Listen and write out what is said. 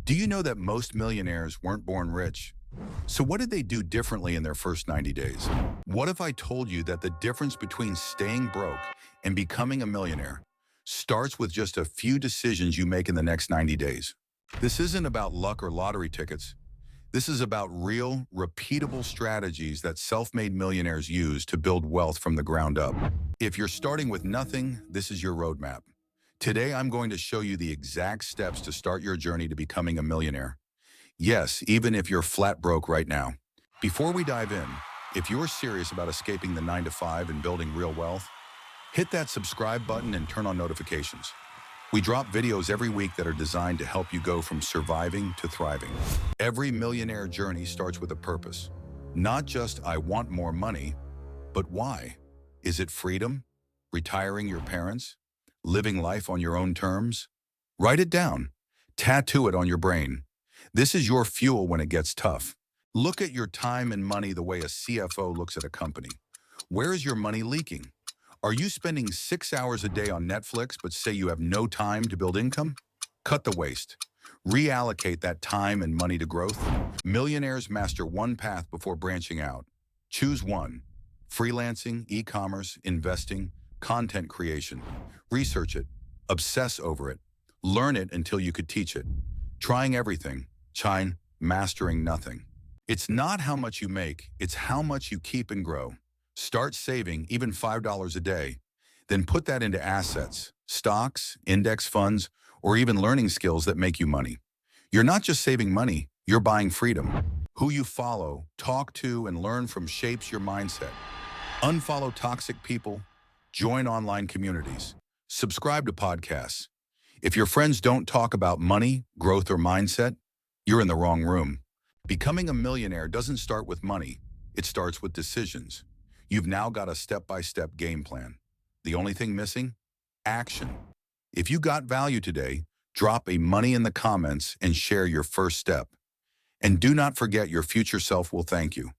Do you know that most millionaires weren't born rich? So what did they do differently in their first 90 days? What if I told you that the difference between staying broke and becoming a millionaire starts with just a few decisions you make in the next 90 days? This isn't about luck or lottery tickets. This is about real, repeatable strategies that self-made millionaires use to build wealth from the ground up. If you're starting with nothing, this is your roadmap. Today, I'm going to show you the exact steps to start your journey to becoming a millionaire. Yes, even if you're flat broke right now. Before we dive in, if you're serious about escaping the 9 to 5 and building real wealth, hit that subscribe button and turn on notifications. We drop videos every week that are designed to help you go from surviving to thriving. Every millionaire journey starts with a purpose. Not just, I want more money, but why? Is it freedom? Retiring your parents? Living life on your own terms? Write it down. Tattoo it on your brain. This is your fuel when it gets tough. Look at your time and money the way a CFO looks at a company. Where is your money leaking? Are you spending 6 hours a day on Netflix but say you have no time to build income? Cut the waste. Reallocate that time and money to growth. Millionaires master one path before branching out. Choose one. Freelancing, e-commerce, investing, content creation. Research it. Obsess over it. Learn it until you could teach it. Trying everything. Mastering nothing. It's not how much you make, it's how much you keep and grow. Start saving even $5 a day, then put that into assets, stocks, index funds, or even learning skills that make you money. You're not just saving money, you're buying freedom. Who you follow, talk to, and learn from shapes your mindset. Unfollow toxic people, join online communities, subscribe to podcasts. If your friends don't talk about money, growth, or mindset, you're in the wrong room. Becoming a millionaire doesn't start with money, it starts with decisions. You've now got a step-by-step game plan. The only thing missing? Action. If you got value today, drop a money in the comments and share your first step. And do not forget, your future self will thank you.